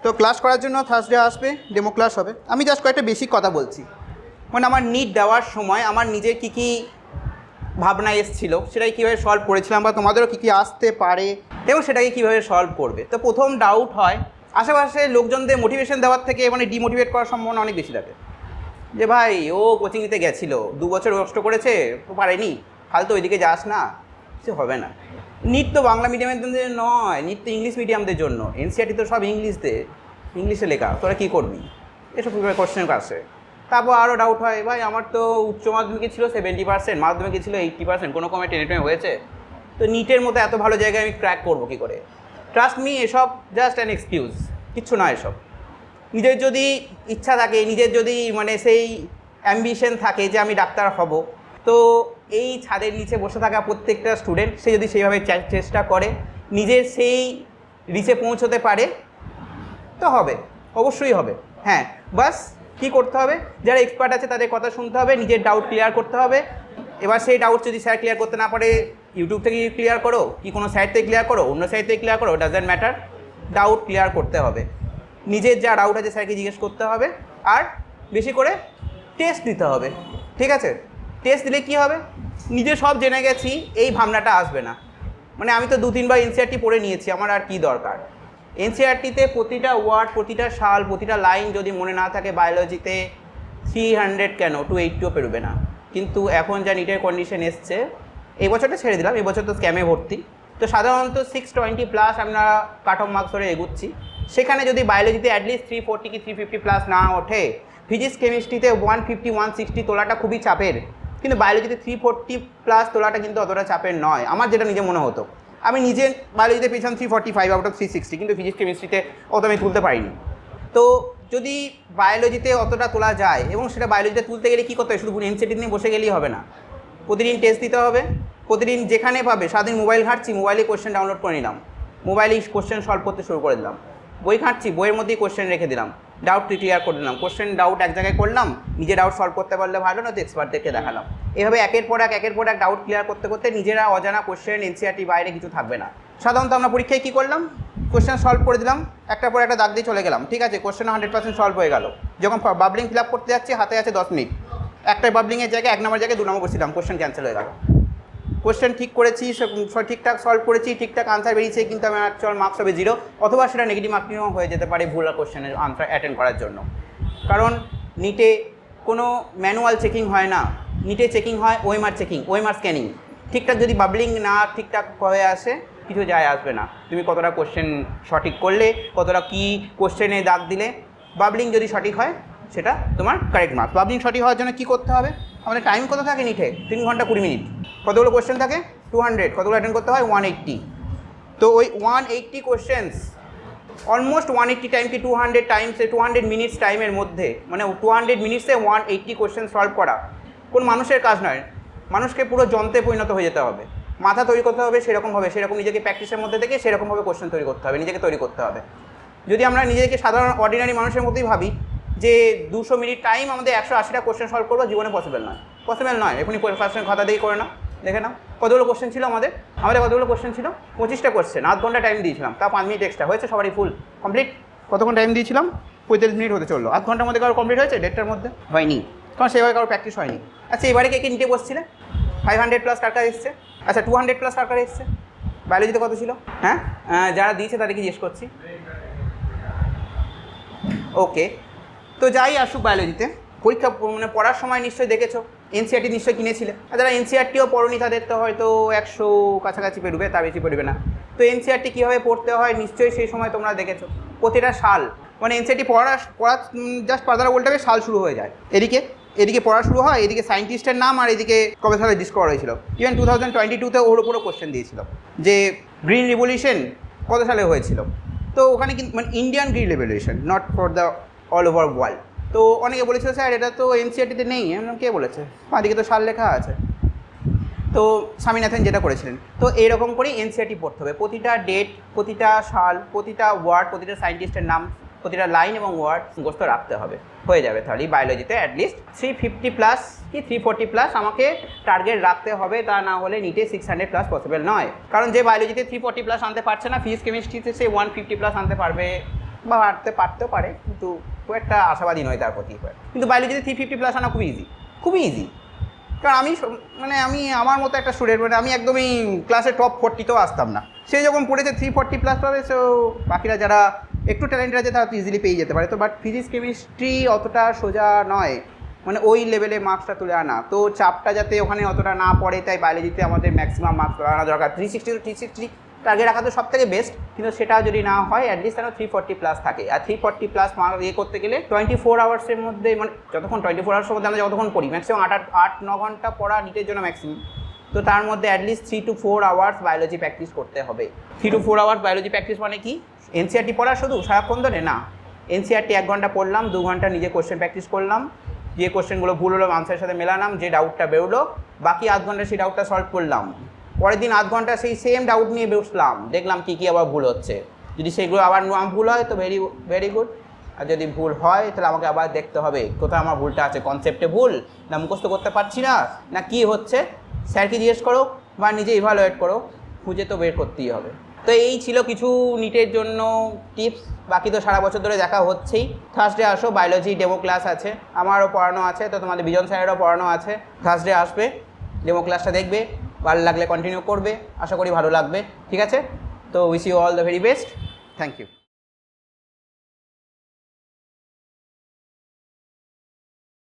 তো ক্লাস করার জন্য থার্সডে আসবে, ডেমো ক্লাস হবে। আমি জাস্ট কয়েকটা বেসিক কথা বলছি, মানে আমার নিট দেওয়ার সময় আমার নিজের কী কী ভাবনা এসেছিল, সেটাই কীভাবে সলভ করেছিলাম, বা তোমাদেরও কী কী আসতে পারে এবং সেটাকে কীভাবে সলভ করবে। তো প্রথম ডাউট হয় আশেপাশে লোকজনদের মোটিভেশন দেওয়ার থেকে মানে ডিমোটিভেট করার সম্ভাবনা অনেক বেশি থাকে, যে ভাই ও কোচিং নিতে গেছিলো, 2 বছর কষ্ট করেছে, তো পারেনি, ফালতু ওইদিকে যাস না, সে হবে না। নিট তো বাংলা মিডিয়ামের জন্য নয়, নিট তো ইংলিশ মিডিয়ামদের জন্য। এনসিআরটি তো সব ইংলিশে লেখা, তোরা কী করবি, এসব কোশ্চেন আসে। তারপর আরও ডাউট হয়, ভাই আমার তো উচ্চ মাধ্যমিকে ছিল 70%, মাধ্যমিকে ছিল 80%, কোনো কমে টেনে হয়েছে, তো নিটের মতো এত ভালো জায়গায় আমি ক্র্যাক করবো কী করে। ট্রাস্ট মি, এসব জাস্ট অ্যান এক্সকিউজ, কিচ্ছু না এসব। নিজের যদি ইচ্ছা থাকে, নিজের যদি মানে সেই অ্যাম্বিশন থাকে যে আমি ডাক্তার হব, তো এই ছাদের নিচে বসে থাকা প্রত্যেকটা স্টুডেন্ট সে যদি সেইভাবে চেষ্টা করে, নিজের সেই রিচে পৌঁছতে পারে, তো হবে, অবশ্যই হবে। হ্যাঁ, বাস কী করতে হবে, যারা এক্সপার্ট আছে তাদের কথা শুনতে হবে, নিজের ডাউট ক্লিয়ার করতে হবে। এবার সেই ডাউট যদি স্যার ক্লিয়ার করতে না পারে, ইউটিউব থেকে ক্লিয়ার করো, কি কোনো সাইট থেকে ক্লিয়ার করো, অন্য সাইট থেকে ক্লিয়ার করো, ডাজন্ট ম্যাটার, ডাউট ক্লিয়ার করতে হবে। নিজের যা ডাউট আছে স্যারকে জিজ্ঞেস করতে হবে, আর বেশি করে টেস্ট দিতে হবে। ঠিক আছে, টেস্ট দিলে কী হবে, নিজে সব জেনে গেছি এই ভাবনাটা আসবে না। মানে আমি তো 2-3 বার এনসিআরটি পড়ে নিয়েছি, আমার আর কি দরকার। এনসিআরটিতে প্রতিটা ওয়ার্ড, প্রতিটা সাল, প্রতিটা লাইন যদি মনে না থাকে, বায়োলজিতে 300 কেন 280ও পেরোবে না। কিন্তু এখন যা নিটের কন্ডিশন এসছে, এই বছরটা ছেড়ে দিলাম, এই বছর তো স্ক্যামে ভর্তি, তো সাধারণত 620+ আমরা কাট অফ মার্কস ধরে এগুচ্ছি। সেখানে যদি বায়োলজিতে অ্যাটলিস্ট 340 কি 350+ না ওঠে, ফিজিক্স কেমিস্ট্রিতে 150-160 তোলাটা খুবই চাপের, কিন্তু বায়োলজিতে 340+ তোলাটা কিন্তু অতটা চাপের নয়, আমার যেটা নিজে মনে হতো। আমি নিজে বায়োলজিতে পেয়েছিলাম 345 আউট অফ 360, কিন্তু ফিজিক্স কেমিস্ট্রিতে অত আমি তুলতে পারিনি। তো যদি বায়োলজিতে অতটা তোলা যায়, এবং সেটা বায়োলজিতে তুলতে গেলে কী করতে হবে, শুধু এনসিআরটি নিয়ে বসে গেলেই হবে না, প্রতিদিন টেস্ট দিতে হবে। প্রতিদিন যেখানে পাবে, সারাদিন মোবাইল ঘাঁটছি, মোবাইলে কোশ্চেন ডাউনলোড করে নিলাম, মোবাইলেই কোশ্চেন সলভ করতে শুরু করে দিলাম। বই ঘাঁটছি, বইয়ের মধ্যেই কোশ্চেন রেখে দিলাম, ডাউট ক্লিয়ার করে দিলাম, কোশ্চেন ডাউট এক জায়গায় করলাম, নিজে ডাউট সলভ করতে পারলে ভালো, না তো এক্সপার্টদেরকে দেখালাম। এভাবে একের পর এক ডাউট ক্লিয়ার করতে করতে নিজেরা অজানা কোশ্চেন এনসিআরটি বাইরে কিছু থাকবে না। সাধারণত আমরা পরীক্ষায় কী করলাম, কোশ্চেন সলভ করে দিলাম, একটার পর একটা দাগ দিয়ে চলে গেলাম, ঠিক আছে, কোশ্চেন 100% সলভ হয়ে গেল। যখন বাবলিং ফিল আপ করতে যাচ্ছি, হাতে আছে 10 মিনিট, একটা বাবলিংয়ের জায়গায় 1 নম্বর জায়গায় 2 নম্বর বসছিলাম, কোশ্চেন ক্যান্সেল হয়ে গেল। কোশ্চেন ঠিক করেছি, ঠিকঠাক সলভ করেছি, ঠিকঠাক আনসার বেরিয়েছে, কিন্তু আমার অ্যাকচুয়াল মার্কস হবে 0, অথবা সেটা নেগেটিভ মার্কিংও হয়ে যেতে পারে ভুল কোশ্চেনের আনসার অ্যাটেন্ড করার জন্য। কারণ নিটে কোনো ম্যানুয়াল চেকিং হয় না, নিটে চেকিং হয় ওএমআর চেকিং, ওএমআর স্ক্যানিং। ঠিকঠাক যদি বাবলিং না ঠিকঠাক হয়ে আসে, কিছু যায় আসবে না, তুমি কতটা কোশ্চেন সঠিক করলে, কতটা কী কোশ্চেনে দাগ দিলে। বাবলিং যদি সঠিক হয়, সেটা তোমার কারেক্ট মার্কস। বাবলিং সঠিক হওয়ার জন্য কী করতে হবে, আমাদের টাইম কত থাকে নিটে, 3 ঘন্টা 20 মিনিট। কতগুলো কোশ্চেন থাকে, 200, কতগুলো অ্যাটেন্ড করতে হয়, 180। তো ওই 180 কোশ্চেন্স, অলমোস্ট 180 টাইম কি 200 টাইমস, 200 মিনিটস টাইমের মধ্যে, মানে 200 মিনিটসে 180 কোশ্চেন সলভ করা কোন মানুষের কাজ নয়। মানুষকে পুরো যন্ত্রে পরিণত হয়ে যেতে হবে, মাথা তৈরি করতে হবে সেরকমভাবে, সেরকম নিজেকে প্র্যাকটিসের মধ্যে থেকে সেরকমভাবে কোশ্চেন তৈরি করতে হবে, নিজেকে তৈরি করতে হবে। যদি আমরা নিজেকে সাধারণ অর্ডিনারি মানুষের মতোই ভাবি যে 200 মিনিট টাইম আমাদের 180টা কোশ্চেন সলভ করবো, জীবনে পসিবল নয়। এখনই ফার্স্ট খাতা দিয়ে করে নাও, দেখে নাও কতগুলো কোশ্চেন ছিল আমাদের কতগুলো কোশ্চেন ছিল, 25টা কোশ্চেন, 8 ঘন্টা টাইম দিয়েছিলাম, তা 5 মিনিট এক্সট্রা হয়েছে, সবারই ফুল কমপ্লিট। কতক্ষণ টাইম দিয়েছিলাম, 45 মিনিট হতে চললো, 8 ঘন্টার মধ্যে কারো কমপ্লিট হয়েছে, 1.5টার মধ্যে হয়নি, কারণ সেভাবে কারো প্র্যাকটিস হয়নি। আচ্ছা, এবারে কে নিতে বসছিলে, 500+ টাকা এসছে, আচ্ছা 200+ টাকা এসছে, বায়োলজিতে কত ছিল, হ্যাঁ যারা দিয়েছে তাদেরকে জিজ্ঞেস করছি। ওকে, তো যাই আসুক, বায়োলজিতে পরীক্ষা মানে পড়ার সময় নিশ্চয়ই দেখেছো, এনসিআরটি নিশ্চয়ই কিনেছিলে, আর যারা এনসিআরটিও পড়োনি তাদের তো হয়তো 100 কাছাকাছি পেরবে, তার বেশি পড়বে না। তো এনসিআরটি কীভাবে পড়তে হয় নিশ্চয়ই সেই সময় তোমরা দেখেছো, প্রতিটা সাল, মানে এনসিআরটি পড়া জাস্ট পাতারা বলতে হবে, সাল শুরু হয়ে যায়, এদিকে পড়া শুরু হয়, এদিকে সায়েন্টিস্টের নাম, আর এদিকে কবে সালে ডিসকভার হয়েছিল। ইভেন 2022-তে ওর উপরও কোশ্চেন দিয়েছিল যে গ্রিন রিভলিউশন কত সালে হয়েছিল। তো ওখানে কিন্তু মানে Indian green revolution, not for the all over world. তো অনেকে বলেছিল স্যার এটা তো এনসিআরটিতে নেই, এমন কে বলেছে, এদিকে তো সাল লেখা আছে। তো স্বামীনাথন যেটা করেছিলেন, তো এইরকম করেই এনসিআরটি পড়তে হবে, প্রতিটা ডেট, প্রতিটা সাল, প্রতিটা ওয়ার্ড, প্রতিটা সায়েন্টিস্টের নাম, প্রতিটা লাইন এবং ওয়ার্ড মুখস্থ রাখতে হবে, হয়ে যাবে। তাহলে বায়োলজিতে অ্যাটলিস্ট 350+ কি 340+ আমাকে টার্গেট রাখতে হবে, তা না হলে নিটে 600+ পসিবল নয়। কারণ যে বায়োলজিতে 340+ আনতে পারছে না, ফিজিক্স কেমিস্ট্রিতে সে 150+ আনতে পারবে বা বাড়তে পারতেও পারে, কিন্তু খুব একটা আশাবাদী নয় তার প্রতি। কিন্তু বায়োলজিতে 350+ আনা খুবই ইজি, খুবই ইজি। কারণ আমি আমার মতো একটা স্টুডেন্ট, মানে আমি একদমই ক্লাসে টপ 40তেও আসতাম না। সে যখন পড়েছে 340+ পাবে, সো বাকিরা যারা একটু ট্যালেন্টেড আছে তারা তো ইজিলি পেয়ে যেতে পারে। তো বাট ফিজিক্স কেমিস্ট্রি অতটা সোজা নয়, মানে ওই লেভেলে মার্কসটা তুলে আনা। তো চাপটা যাতে ওখানে অতটা না পড়ে, তাই বায়োলজিতে আমাদের ম্যাক্সিমাম মার্কস তুলে আনা দরকার। 360 to 360 টার্গেট রাখা তো সব থেকে বেস্ট, কিন্তু সেটা যদি না হয় অ্যাটলিস্ট যেন 340+ থাকে। আর 340+ মার্ক করতে গেলে 24 আওয়ার্সের মধ্যে, মানে যতক্ষণ 24 আওয়ার্সের মধ্যে আমরা যতক্ষণ পড়ি, ম্যাক্সিমাম 8-9 ঘন্টা পড়া নিটের জন্য ম্যাক্সিমাম। তো তার মধ্যে at least 3 to 4 hours biology practice করতে হবে। 3 to 4 আওয়ার্স বায়োলজি প্র্যাকটিস মানে কি? এনসিআরটি পড়া শুধু সারাক্ষণ ধরে না, এনসিআরটি 1 ঘন্টা পড়লাম, 2 ঘন্টা নিজে কোশ্চেন প্র্যাকটিস করলাম, যে কোশ্চেনগুলো ভুল হলো আনসারের সাথে মেলালাম, যে ডাউটটা বেরোলো বাকি 8 ঘন্টা সেই ডাউটটা সলভ করলাম। পরের দিন 8 ঘন্টা সেই সেম ডাউট নিয়ে বসলাম, দেখলাম কী কী আবার ভুল হচ্ছে। যদি সেগুলো আবার ভুল হয় তো ভেরি গুড, আর যদি ভুল হয় তাহলে আমাকে আবার দেখতে হবে কোথায় আমার ভুলটা আছে। কনসেপ্টে ভুল, না মুখস্থ করতে পারছি না, না কী হচ্ছে, স্যারকে জিজ্ঞেস করো বা নিজে ইভালুয়েট করো, খুঁজে তো বের করতেই হবে। তো এই ছিল কিছু নিটের জন্য টিপস। বাকি তো সারা বছর ধরে দেখা হচ্ছেই। থার্সডে আসো, বায়োলজি ডেমো ক্লাস আছে, আমারও পড়ানো আছে, তো তোমাদের বিজন স্যারেরও পড়ানো আছে। থার্সডে আসবে, ডেমো ক্লাসটা দেখবে, ভালো লাগলে কন্টিনিউ করবে, আশা করি ভালো লাগবে। ঠিক আছে, তো wish you all the very best, thank you.